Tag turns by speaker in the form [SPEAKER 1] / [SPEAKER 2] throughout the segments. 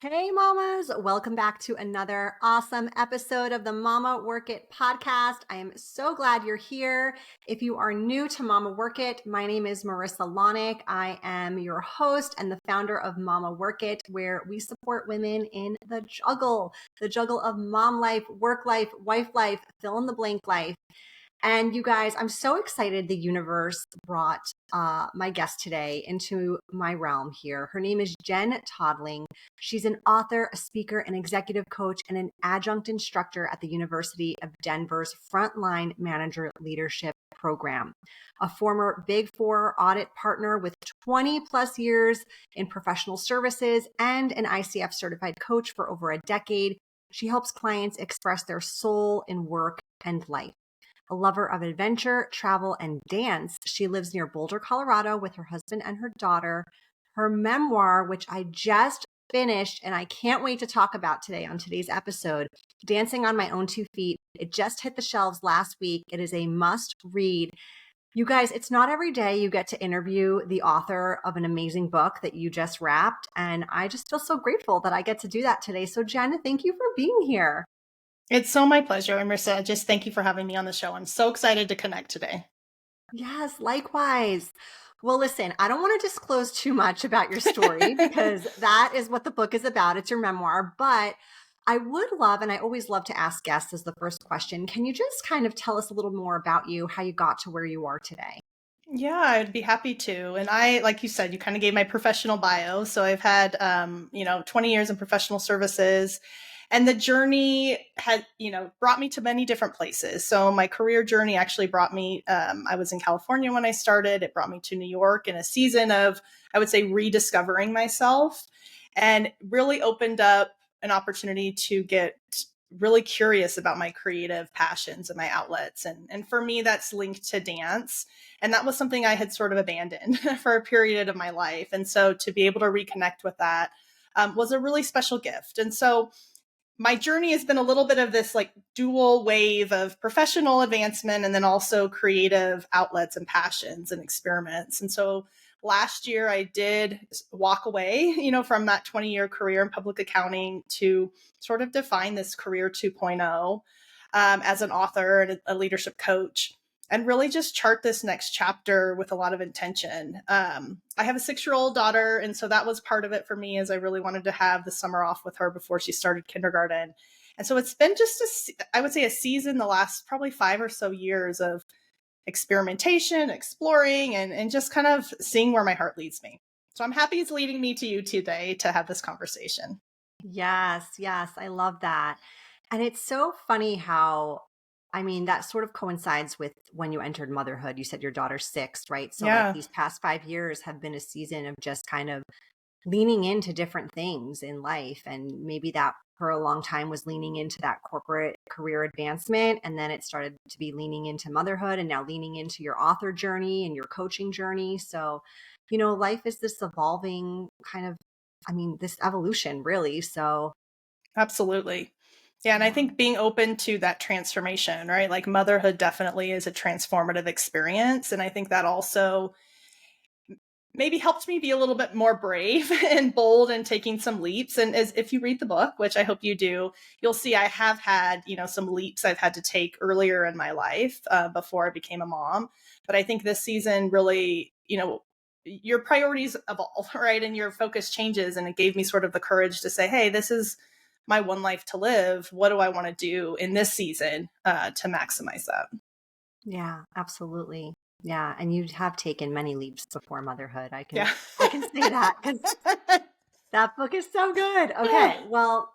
[SPEAKER 1] Hey, mamas. Welcome back to another awesome episode of the Mama Work It podcast. I am so glad you're here. If you are new to Mama Work It, my name is Marissa Lonick. I am your host and the founder of Mama Work It, where we support women in the juggle of mom life, work life, wife life, fill in the blank life. And you guys, I'm so excited the universe brought my guest today into my realm here. Her name is Jenn Todling. She's an author, a speaker, an executive coach, and an adjunct instructor at the University of Denver's Frontline Manager Leadership Program. A former Big Four audit partner with 20 plus years in professional services and an ICF certified coach for over a decade, she helps clients express their soul in work and life. A lover of adventure, travel, and dance, she lives near Boulder, Colorado with her husband and her daughter. Her memoir, which I just finished and I can't wait to talk about today on today's episode, Dancing on My Own 2 Feet. It just hit the shelves last week. It is a must read. You guys, it's not every day you get to interview the author of an amazing book that you just wrapped. And I just feel so grateful that I get to do that today. So Jenn, thank you for being here.
[SPEAKER 2] It's so my pleasure, Marissa. Just thank you for having me on the show. I'm so excited to connect today.
[SPEAKER 1] Yes, likewise. Well, listen, I don't want to disclose too much about your story because that is what the book is about. It's your memoir. But I would love, and I always love to ask guests as the first question, can you just kind of tell us a little more about you, how you got to where you are today?
[SPEAKER 2] Yeah, I'd be happy to. And like you said, you kind of gave my professional bio. So I've had, 20 years in professional services. And the journey had, brought me to many different places. So my career journey actually brought me, I was in California when I started. It brought me to New York in a season of, I would say, rediscovering myself, and really opened up an opportunity to get really curious about my creative passions and my outlets. And for me, that's linked to dance. And that was something I had sort of abandoned for a period of my life. And so to be able to reconnect with that was a really special gift. And so my journey has been a little bit of this like dual wave of professional advancement and then also creative outlets and passions and experiments. And so last year I did walk away, from that 20-year career in public accounting to sort of define this career 2.0 as an author and a leadership coach, and really just chart this next chapter with a lot of intention. I have a 6-year-old daughter, and so that was part of it for me, as I really wanted to have the summer off with her before she started kindergarten. And so it's been just I would say a season, the last probably 5 or so years of experimentation, exploring, and just kind of seeing where my heart leads me. So I'm happy it's leading me to you today to have this conversation.
[SPEAKER 1] Yes, yes, I love that. And it's so funny how, I mean, that sort of coincides with when you entered motherhood. You said your daughter's 6, right? So, like,
[SPEAKER 2] Yeah,
[SPEAKER 1] these past 5 years have been a season of just kind of leaning into different things in life. And maybe that for a long time was leaning into that corporate career advancement. And then it started to be leaning into motherhood and now leaning into your author journey and your coaching journey. So, life is this evolving kind of, I mean, this evolution really. So,
[SPEAKER 2] absolutely. Yeah, and I
[SPEAKER 1] yeah.
[SPEAKER 2] think being open to that transformation, right? Like motherhood definitely is a transformative experience. And I think that also maybe helped me be a little bit more brave and bold and taking some leaps. And as if you read the book, which I hope you do, you'll see I have had, some leaps I've had to take earlier in my life before I became a mom. But I think this season really, your priorities evolve, right? And your focus changes. And it gave me sort of the courage to say, hey, this is my one life to live. What do I want to do in this season to maximize that?
[SPEAKER 1] Yeah, absolutely. Yeah, and you have taken many leaps before motherhood. I can
[SPEAKER 2] Yeah.
[SPEAKER 1] I can say that because that book is so good. Okay, well,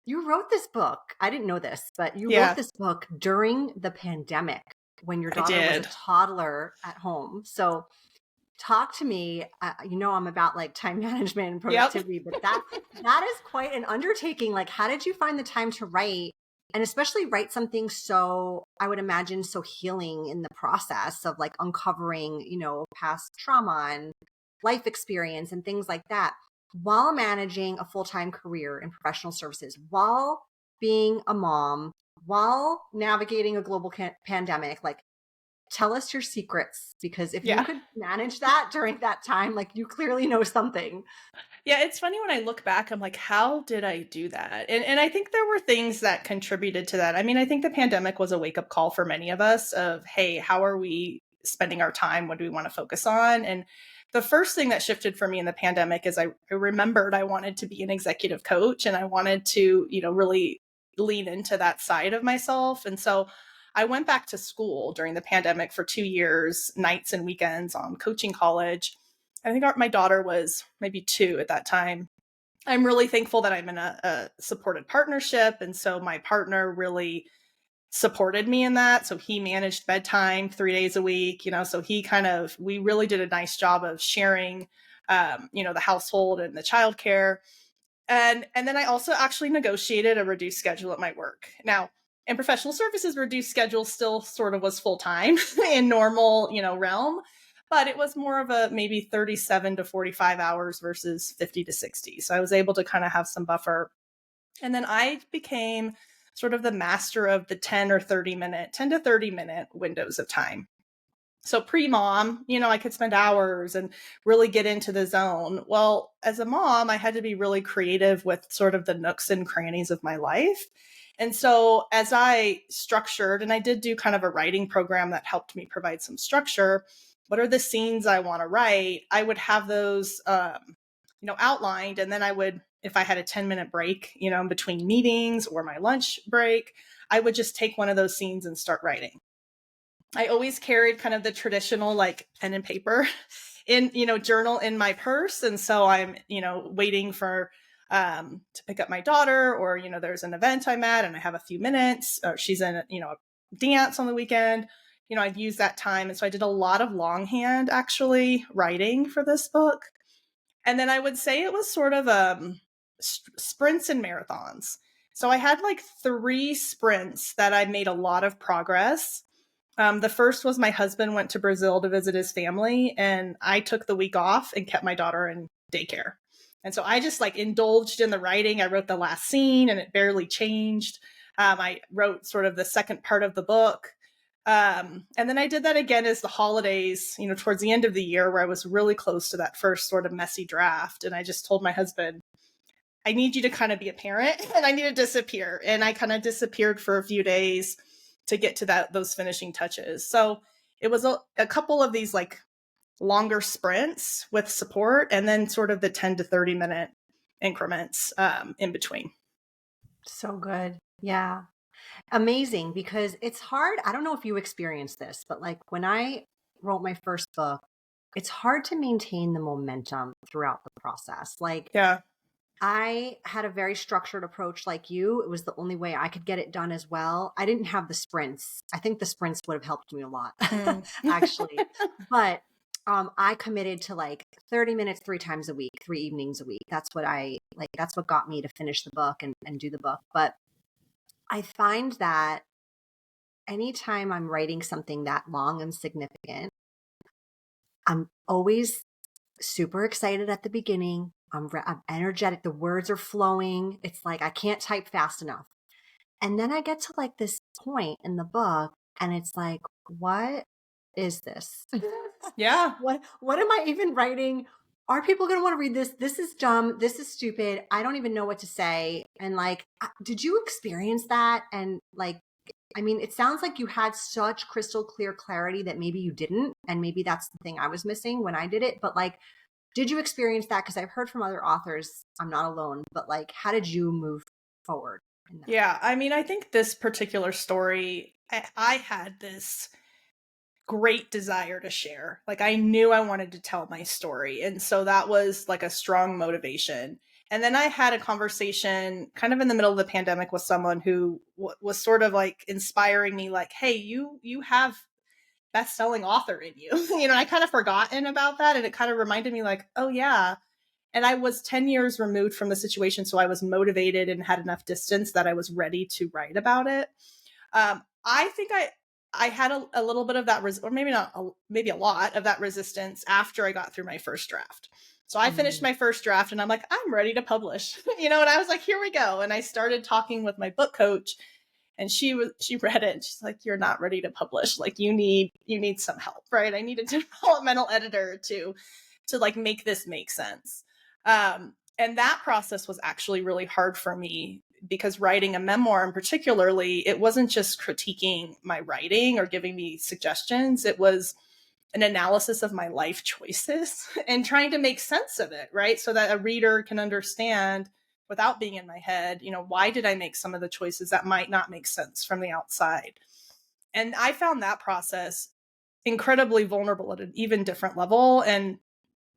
[SPEAKER 1] you wrote this book. I didn't know this, but you wrote
[SPEAKER 2] Yeah,
[SPEAKER 1] this book during the pandemic when your
[SPEAKER 2] I
[SPEAKER 1] daughter was a
[SPEAKER 2] did.
[SPEAKER 1] toddler at home. So talk to me. I'm about like time management and
[SPEAKER 2] Yep.
[SPEAKER 1] productivity, but that is quite an undertaking. Like, how did you find the time to write, and especially write something so, I would imagine, so healing in the process of like uncovering, past trauma and life experience and things like that, while managing a full-time career in professional services, while being a mom, while navigating a global pandemic? Like, tell us your secrets, because if you
[SPEAKER 2] Yeah.
[SPEAKER 1] could manage that during that time, like you clearly know something.
[SPEAKER 2] Yeah, it's funny when I look back, I'm like, how did I do that? And I think there were things that contributed to that. I mean, I think the pandemic was a wake-up call for many of us of, hey, how are we spending our time? What do we want to focus on? And the first thing that shifted for me in the pandemic is I remembered I wanted to be an executive coach and I wanted to, really lean into that side of myself. And so I went back to school during the pandemic for 2 years, nights and weekends on coaching college. I think my daughter was maybe 2 at that time. I'm really thankful that I'm in a supported partnership. And so my partner really supported me in that. So he managed bedtime 3 days a week, so we really did a nice job of sharing, the household and the childcare. And then I also actually negotiated a reduced schedule at my work. Now, in professional services, reduced schedule still sort of was full time in normal, realm, but it was more of a maybe 37 to 45 hours versus 50 to 60. So I was able to kind of have some buffer. And then I became sort of the master of the 10 to 30 minute windows of time. So pre-mom, I could spend hours and really get into the zone. Well, as a mom, I had to be really creative with sort of the nooks and crannies of my life. And so as I structured, and I did do kind of a writing program that helped me provide some structure, what are the scenes I want to write? I would have those, outlined. And then I would, if I had a 10-minute break, in between meetings or my lunch break, I would just take one of those scenes and start writing. I always carried kind of the traditional like pen and paper in, journal in my purse. And so I'm, waiting for to pick up my daughter, or, there's an event I'm at and I have a few minutes, or she's in, a dance on the weekend, I'd use that time. And so I did a lot of longhand actually writing for this book. And then I would say it was sort of sprints and marathons. So I had like 3 sprints that I made a lot of progress. The first was my husband went to Brazil to visit his family, and I took the week off and kept my daughter in daycare. And so I just like indulged in the writing. I wrote the last scene and it barely changed. I wrote sort of the second part of the book. And then I did that again as the holidays, towards the end of the year, where I was really close to that first sort of messy draft. And I just told my husband, I need you to kind of be a parent and I need to disappear. And I kind of disappeared for a few days to get to those finishing touches. So it was a couple of these like longer sprints with support, and then sort of the 10 to 30 minute increments in between.
[SPEAKER 1] So good. Yeah. Amazing, because it's hard. I don't know if you experienced this, but like when I wrote my first book, it's hard to maintain the momentum throughout the process. Like
[SPEAKER 2] Yeah.
[SPEAKER 1] I had a very structured approach like you. It was the only way I could get it done as well. I didn't have the sprints. I think the sprints would have helped me a lot,
[SPEAKER 2] Mm.
[SPEAKER 1] actually. But I committed to like 30 minutes 3 times a week, 3 evenings a week. That's what I like. That's what got me to finish the book and do the book. But I find that anytime I'm writing something that long and significant, I'm always super excited at the beginning. I'm energetic. The words are flowing. It's like I can't type fast enough. And then I get to like this point in the book and it's like, what is this?
[SPEAKER 2] Yeah.
[SPEAKER 1] What am I even writing? Are people going to want to read this? This is dumb. This is stupid. I don't even know what to say. And like, did you experience that? And like, I mean, it sounds like you had such crystal clear clarity that maybe you didn't. And maybe that's the thing I was missing when I did it. But like, did you experience that? Because I've heard from other authors, I'm not alone, but like, how did you move forward in that?
[SPEAKER 2] Yeah. I mean, I think this particular story, I had this great desire to share. Like I knew I wanted to tell my story. And so that was like a strong motivation. And then I had a conversation kind of in the middle of the pandemic with someone who was sort of like inspiring me like, hey, you have best-selling author in you. I kind of forgotten about that, and it kind of reminded me like, oh yeah. And I was 10 years removed from the situation, so I was motivated and had enough distance that I was ready to write about it. I think I had a little bit of that, or maybe not, maybe a lot of that resistance after I got through my first draft. So I finished my first draft and I'm like, I'm ready to publish, and I was like, here we go. And I started talking with my book coach And she read it and she's like, you're not ready to publish. Like you need some help, right? I need a developmental editor to like make this make sense. And that process was actually really hard for me because writing a memoir in particularly, it wasn't just critiquing my writing or giving me suggestions. It was an analysis of my life choices and trying to make sense of it, right? So that a reader can understand without being in my head, why did I make some of the choices that might not make sense from the outside? And I found that process incredibly vulnerable at an even different level. And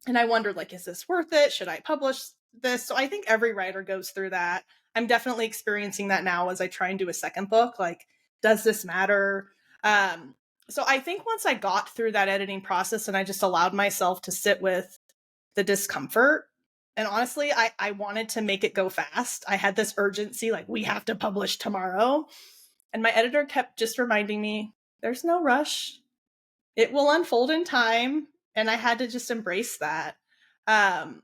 [SPEAKER 2] I wondered, like, is this worth it? Should I publish this? So I think every writer goes through that. I'm definitely experiencing that now as I try and do a second book. Like, does this matter? So I think once I got through that editing process and I just allowed myself to sit with the discomfort, and honestly, I wanted to make it go fast. I had this urgency, like, we have to publish tomorrow. And my editor kept just reminding me, there's no rush. It will unfold in time. And I had to just embrace that. Then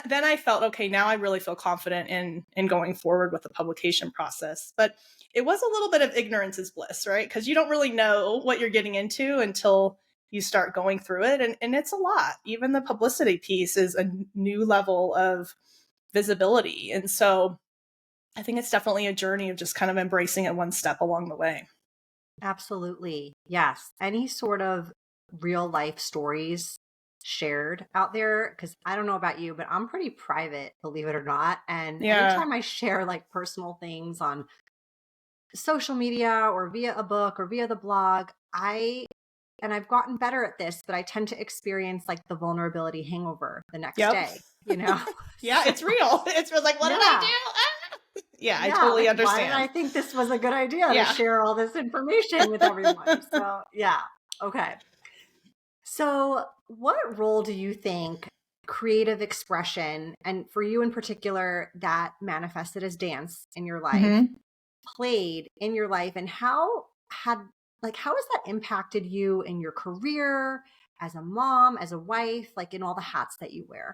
[SPEAKER 2] I felt, okay, now I really feel confident in going forward with the publication process. But it was a little bit of ignorance is bliss, right? Because you don't really know what you're getting into until you start going through it. And it's a lot. Even the publicity piece is a new level of visibility. And so I think it's definitely a journey of just kind of embracing it one step along the way.
[SPEAKER 1] Absolutely. Yes. Any sort of real life stories shared out there, because I don't know about you, but I'm pretty private, believe it or not. And
[SPEAKER 2] Yeah.
[SPEAKER 1] anytime I share like personal things on social media or via a book or via the blog, and I've gotten better at this, but I tend to experience like the vulnerability hangover the next
[SPEAKER 2] Yep.
[SPEAKER 1] day, you know?
[SPEAKER 2] Yeah,
[SPEAKER 1] So,
[SPEAKER 2] it's real. It's like, what did I
[SPEAKER 1] yeah.
[SPEAKER 2] do? Ah! Yeah, I
[SPEAKER 1] Yeah.
[SPEAKER 2] totally
[SPEAKER 1] Like, why did I
[SPEAKER 2] understand.
[SPEAKER 1] think this was a good idea to
[SPEAKER 2] Yeah.
[SPEAKER 1] share all this information with everyone? So, yeah. Okay. So, what role do you think creative expression, and for you in particular, that manifested as dance in your life,
[SPEAKER 2] Mm-hmm.
[SPEAKER 1] played in your life, and how has that impacted you in your career as a mom, as a wife, like in all the hats that you wear?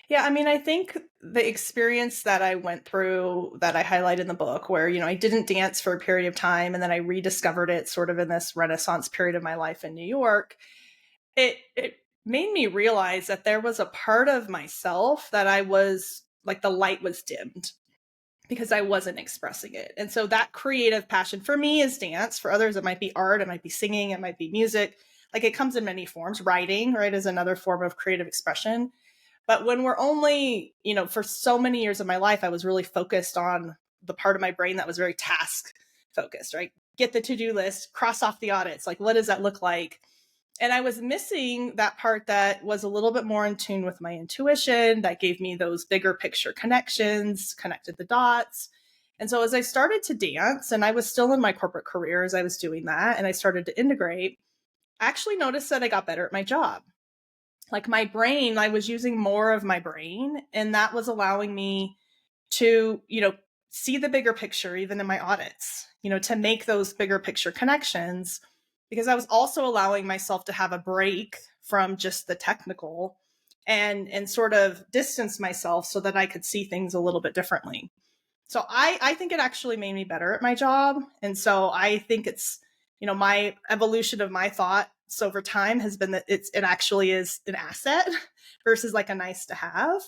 [SPEAKER 2] Yeah, I mean, I think the experience that I went through that I highlight in the book, where, I didn't dance for a period of time and then I rediscovered it sort of in this renaissance period of my life in New York, it made me realize that there was a part of myself that I was like the light was dimmed because I wasn't expressing it. And so that creative passion for me is dance. For others, it might be art, it might be singing, it might be music. Like it comes in many forms. Writing, right, is another form of creative expression. But when we're only, for so many years of my life, I was really focused on the part of my brain that was very task focused, right? Get the to-do list, cross off the audits. Like, what does that look like? And I was missing that part that was a little bit more in tune with my intuition, that gave me those bigger picture connections, connected the dots. And so as I started to dance, and I was still in my corporate career as I was doing that, and I started to integrate, I actually noticed that I got better at my job. Like my brain, I was using more of my brain, and that was allowing me to, see the bigger picture, even in my audits, to make those bigger picture connections, because I was also allowing myself to have a break from just the technical and sort of distance myself so that I could see things a little bit differently. So I think it actually made me better at my job. And so I think it's, my evolution of my thoughts over time has been that it actually is an asset versus like a nice to have.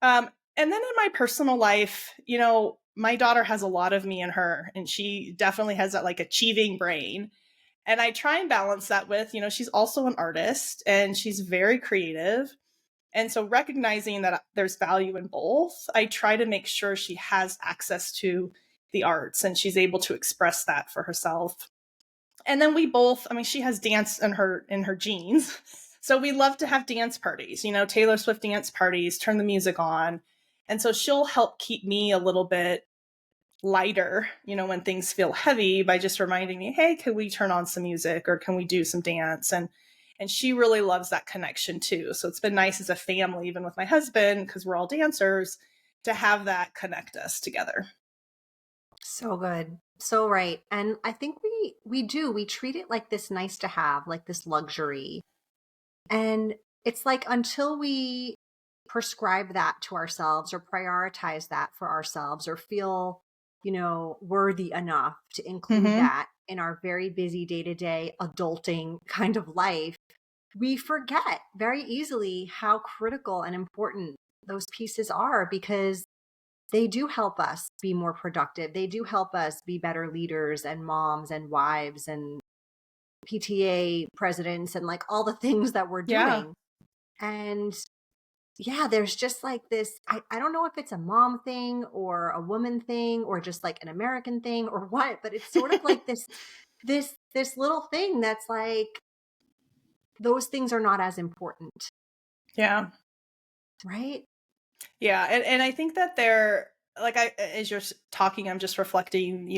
[SPEAKER 2] Um, and then in my personal life, my daughter has a lot of me in her, and she definitely has that like achieving brain. And I try and balance that with, she's also an artist and she's very creative. And so recognizing that there's value in both, I try to make sure she has access to the arts and she's able to express that for herself. And then we both, I mean, she has dance in her genes. So we love to have dance parties, Taylor Swift dance parties, turn the music on. And so she'll help keep me a little bit lighter, when things feel heavy, by just reminding me, hey, can we turn on some music or can we do some dance? And she really loves that connection too. So it's been nice as a family, even with my husband, because we're all dancers, to have that connect us together.
[SPEAKER 1] So good. So right. And I think we treat it like this nice to have, like this luxury. And it's like until we prescribe that to ourselves or prioritize that for ourselves or feel worthy enough to include
[SPEAKER 2] Mm-hmm.
[SPEAKER 1] that in our very busy day-to-day adulting kind of life, we forget very easily how critical and important those pieces are, because they do help us be more productive. They do help us be better leaders and moms and wives and PTA presidents and like all the things that we're
[SPEAKER 2] Yeah.
[SPEAKER 1] doing. And yeah, there's just like this, I don't know if it's a mom thing or a woman thing or just like an American thing or what, but it's sort of like this little thing that's like those things are not as important,
[SPEAKER 2] Yeah.
[SPEAKER 1] right?
[SPEAKER 2] Yeah. And I think that they're like, as you're talking, I'm just reflecting,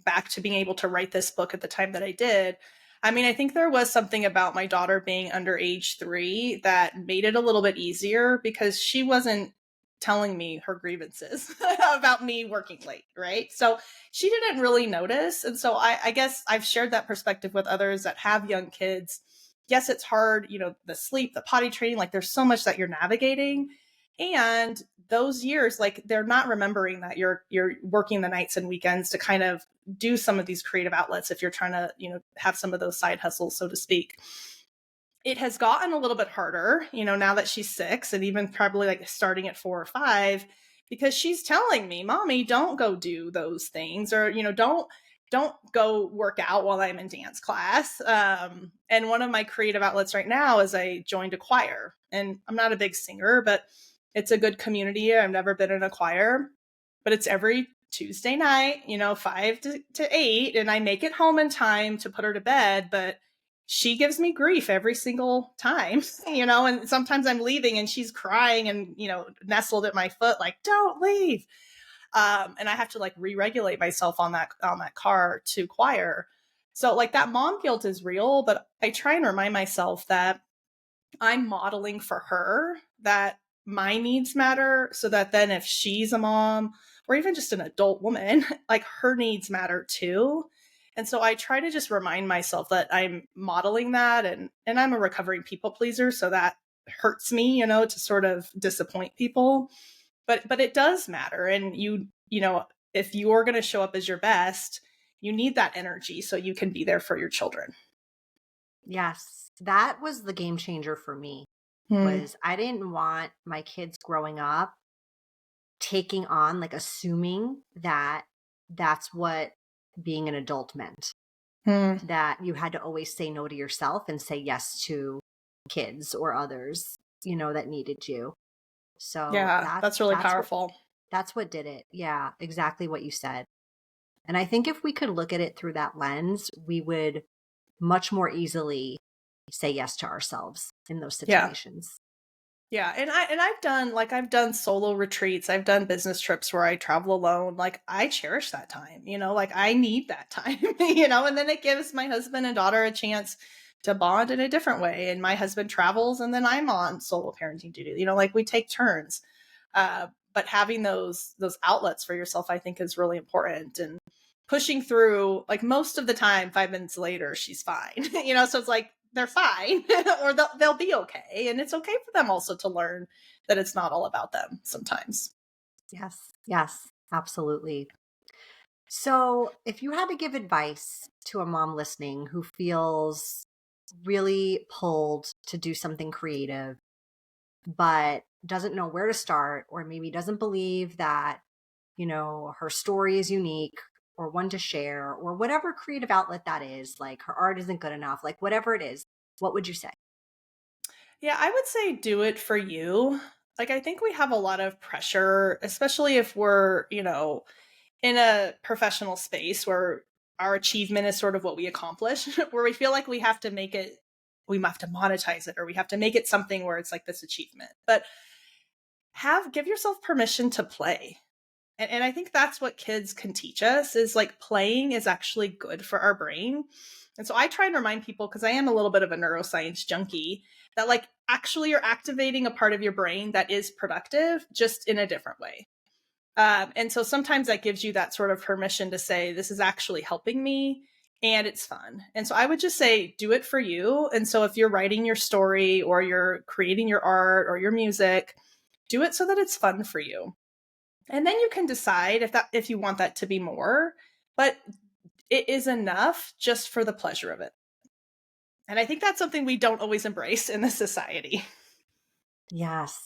[SPEAKER 2] back to being able to write this book at the time that I did. I mean, I think there was something about my daughter being under age 3 that made it a little bit easier because she wasn't telling me her grievances about me working late, right? So she didn't really notice. And so I guess I've shared that perspective with others that have young kids. Yes, it's hard, the sleep, the potty training, like there's so much that you're navigating. And those years, like they're not remembering that you're working the nights and weekends to kind of do some of these creative outlets if you're trying to have some of those side hustles, so to speak. It has gotten a little bit harder, now that she's 6 and even probably like starting at 4 or 5, because she's telling me, mommy, don't go do those things, or don't go work out while I'm in dance class. And one of my creative outlets right now is I joined a choir, and I'm not a big singer, but it's a good community. I've never been in a choir, but it's every Tuesday night, 5 to 8, and I make it home in time to put her to bed, but she gives me grief every single time, and sometimes I'm leaving and she's crying and, nestled at my foot, like, don't leave. And I have to like re-regulate myself on that car to choir. So like that mom guilt is real, but I try and remind myself that I'm modeling for her that my needs matter, so that then if she's a mom or even just an adult woman, like her needs matter too. And so I try to just remind myself that I'm modeling that, and I'm a recovering people pleaser, so that hurts me, to sort of disappoint people. But it does matter, and if you're going to show up as your best, you need that energy so you can be there for your children.
[SPEAKER 1] Yes, that was the game changer for me.
[SPEAKER 2] Hmm.
[SPEAKER 1] Was I didn't want my kids growing up taking on, like assuming that that's what being an adult meant,
[SPEAKER 2] Hmm.
[SPEAKER 1] that you had to always say no to yourself and say yes to kids or others, that needed you. So
[SPEAKER 2] Yeah,
[SPEAKER 1] that's
[SPEAKER 2] that's really
[SPEAKER 1] that's what
[SPEAKER 2] powerful.
[SPEAKER 1] that's what did it. Yeah, exactly what you said. And I think if we could look at it through that lens, we would much more easily say yes to ourselves in those
[SPEAKER 2] Yeah.
[SPEAKER 1] situations.
[SPEAKER 2] Yeah, I've done solo retreats. I've done business trips where I travel alone. Like I cherish that time, like I need that time, and then it gives my husband and daughter a chance to bond in a different way. And my husband travels and then I'm on solo parenting duty. Like we take turns. But having those outlets for yourself, I think, is really important. And pushing through, like most of the time, 5 minutes later, she's fine. So it's like they're fine, or they'll be okay, and it's okay for them also to learn that it's not all about them sometimes.
[SPEAKER 1] Yes, yes, absolutely. So, if you had to give advice to a mom listening who feels really pulled to do something creative, but doesn't know where to start, or maybe doesn't believe that, her story is unique or one to share, or whatever creative outlet that is, like her art isn't good enough, like whatever it is, what would you say?
[SPEAKER 2] Yeah, I would say do it for you. Like I think we have a lot of pressure, especially if we're, in a professional space where our achievement is sort of what we accomplish, where we feel like we have to monetize it, or we have to make it something where it's like this achievement. But give yourself permission to play. And I think that's what kids can teach us, is like playing is actually good for our brain. And so I try and remind people, because I am a little bit of a neuroscience junkie, that like actually you're activating a part of your brain that is productive, just in a different way. And so sometimes that gives you that sort of permission to say, this is actually helping me and it's fun. And so I would just say, do it for you. And so if you're writing your story or you're creating your art or your music, do it so that it's fun for you. And then you can decide if you want that to be more, but it is enough just for the pleasure of it. And I think that's something we don't always embrace in this society.
[SPEAKER 1] Yes.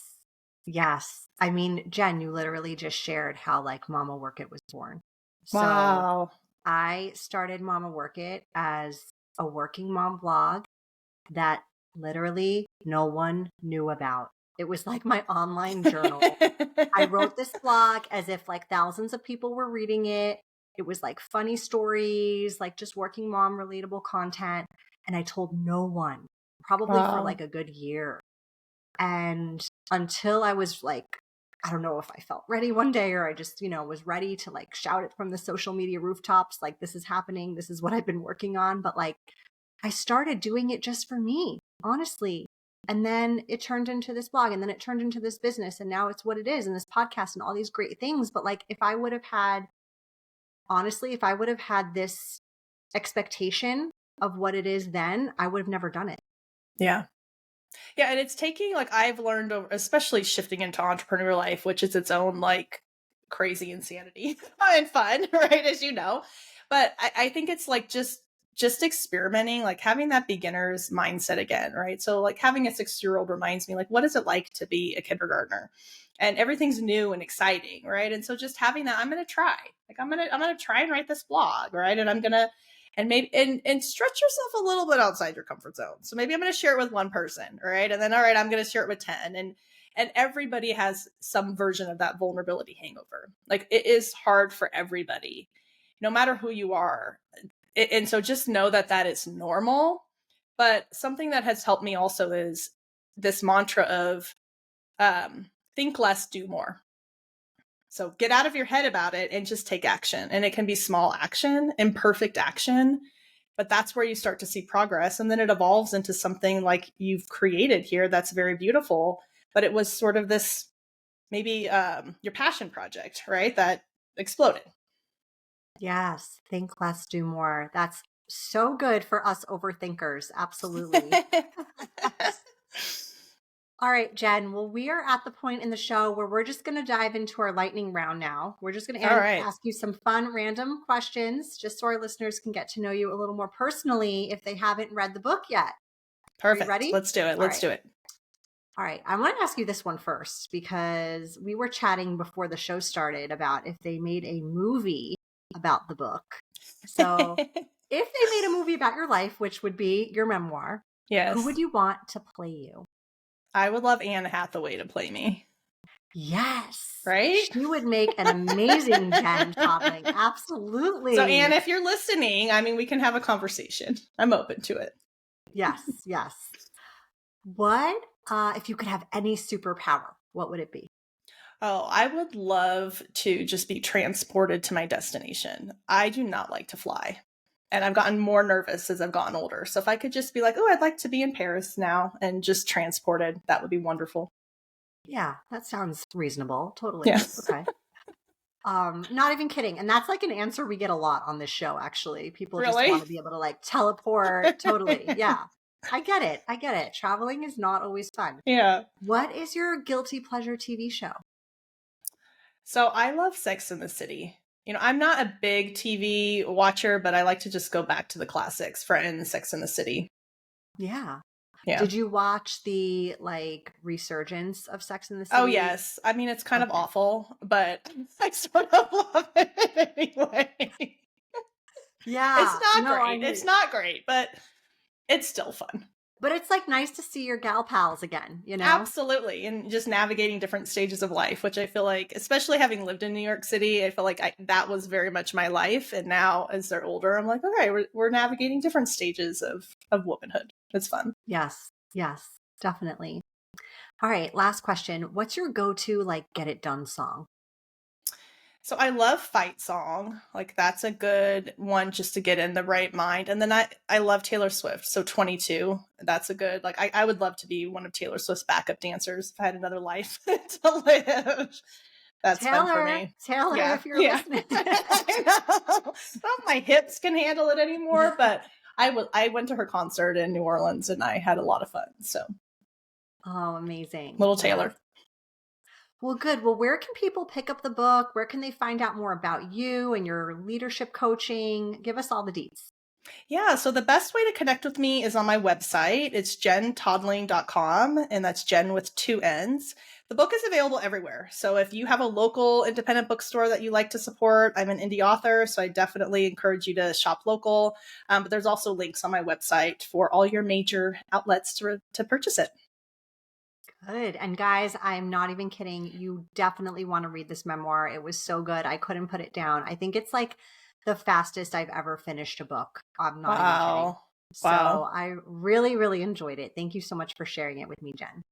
[SPEAKER 1] Yes. I mean, Jen, you literally just shared how like Mama Work It was born. So
[SPEAKER 2] Wow.
[SPEAKER 1] I started Mama Work It as a working mom blog that literally no one knew about. It was like my online journal. I wrote this blog as if like thousands of people were reading it. It was like funny stories, like just working mom relatable content. And I told no one, probably for
[SPEAKER 2] Wow.
[SPEAKER 1] like a good year. And until I was like, I don't know if I felt ready one day or I just, was ready to like shout it from the social media rooftops, like, this is happening. This is what I've been working on. But like, I started doing it just for me, honestly. And then it turned into this blog and then it turned into this business. And now it's what it is and this podcast and all these great things. But like, if I would have had this expectation of what it is then, I would have never done it.
[SPEAKER 2] Yeah. Yeah, and it's taking, like, I've learned, especially shifting into entrepreneur life, which is its own, like, crazy insanity and fun, right, as you know. But I think it's, like, just experimenting, like, having that beginner's mindset again, right? So, like, having a 6-year-old reminds me, like, what is it like to be a kindergartner? And everything's new and exciting, right? And so just having that, I'm gonna try. Like, I'm gonna try and write this blog, right? And I'm gonna and maybe and stretch yourself a little bit outside your comfort zone. So maybe I'm going to share it with one person, right? And then all right, I'm going to share it with 10. And everybody has some version of that vulnerability hangover. Like, it is hard for everybody, no matter who you are. And so just know that that is normal. But something that has helped me also is this mantra of think less, do more. So get out of your head about it and just take action. And it can be small action, imperfect action, but that's where you start to see progress. And then it evolves into something like you've created here that's very beautiful. But it was sort of this, maybe your passion project, right? That exploded.
[SPEAKER 1] Yes. Think less, do more. That's so good for us overthinkers. Absolutely. All right, Jen. Well, we are at the point in the show where we're just going to dive into our lightning round now. We're just going to
[SPEAKER 2] All right.
[SPEAKER 1] ask you some fun, random questions just so our listeners can get to know you a little more personally if they haven't read the book yet.
[SPEAKER 2] Perfect.
[SPEAKER 1] Are you ready?
[SPEAKER 2] Let's do it. Let's do it.
[SPEAKER 1] All right. I want to ask you this one first because we were chatting before the show started about if they made a movie about the book. So if they made a movie about your life, which would be your memoir,
[SPEAKER 2] yes,
[SPEAKER 1] who would you want to play you?
[SPEAKER 2] I would love Anne Hathaway to play me.
[SPEAKER 1] Yes.
[SPEAKER 2] Right?
[SPEAKER 1] She would make an amazing Jenn Todling. Absolutely.
[SPEAKER 2] So, Anne, if you're listening, I mean, we can have a conversation. I'm open to it.
[SPEAKER 1] Yes. Yes. What, if you could have any superpower, what would it be?
[SPEAKER 2] Oh, I would love to just be transported to my destination. I do not like to fly. And I've gotten more nervous as I've gotten older. So if I could just be like, oh, I'd like to be in Paris now and just transported, that would be wonderful.
[SPEAKER 1] Yeah, that sounds reasonable. Totally.
[SPEAKER 2] Yeah.
[SPEAKER 1] Okay. Not even kidding. And that's like an answer we get a lot on this show, actually. People just
[SPEAKER 2] Really?
[SPEAKER 1] want to be able to like teleport. Totally. Yeah. I get it. I get it. Traveling is not always fun.
[SPEAKER 2] Yeah.
[SPEAKER 1] What is your guilty pleasure TV show?
[SPEAKER 2] So I love Sex in the City. You know, I'm not a big TV watcher, but I like to just go back to the classics, Friends, Sex in the City.
[SPEAKER 1] Yeah.
[SPEAKER 2] Yeah.
[SPEAKER 1] Did you watch the like resurgence of Sex in the City?
[SPEAKER 2] Oh, yes. I mean, it's kind of awful, but I sort of love it anyway.
[SPEAKER 1] Yeah.
[SPEAKER 2] It's not great. It's not great, but it's still fun.
[SPEAKER 1] But it's like nice to see your gal pals again, you know?
[SPEAKER 2] Absolutely. And just navigating different stages of life, which I feel like, especially having lived in New York City, I feel like that was very much my life. And now as they're older, I'm like, okay, we're navigating different stages of womanhood. It's fun.
[SPEAKER 1] Yes. Yes, definitely. All right. Last question. What's your go-to like get it done song?
[SPEAKER 2] So I love Fight Song. Like, that's a good one just to get in the right mind. And then I love Taylor Swift. So 22, that's a good, like, I would love to be one of Taylor Swift's backup dancers if I had another life to live. That's
[SPEAKER 1] Taylor,
[SPEAKER 2] fun for me.
[SPEAKER 1] Taylor, yeah, if you're listening.
[SPEAKER 2] I know. Well, my hips can handle it anymore, but I went to her concert in New Orleans and I had a lot of fun. So.
[SPEAKER 1] Oh, amazing.
[SPEAKER 2] Little Taylor.
[SPEAKER 1] Well, good. Well, where can people pick up the book? Where can they find out more about you and your leadership coaching? Give us all the deets.
[SPEAKER 2] Yeah, so the best way to connect with me is on my website. It's jenntodling.com, and that's Jen with two N's. The book is available everywhere. So if you have a local independent bookstore that you like to support, I'm an indie author, so I definitely encourage you to shop local. But there's also links on my website for all your major outlets to purchase it.
[SPEAKER 1] Good. And guys, I'm not even kidding. You definitely want to read this memoir. It was so good. I couldn't put it down. I think it's like the fastest I've ever finished a book. I'm not even kidding.
[SPEAKER 2] Wow.
[SPEAKER 1] So
[SPEAKER 2] Wow.
[SPEAKER 1] I really, really enjoyed it. Thank you so much for sharing it with me, Jen.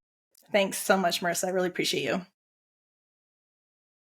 [SPEAKER 2] Thanks so much, Marissa. I really appreciate you.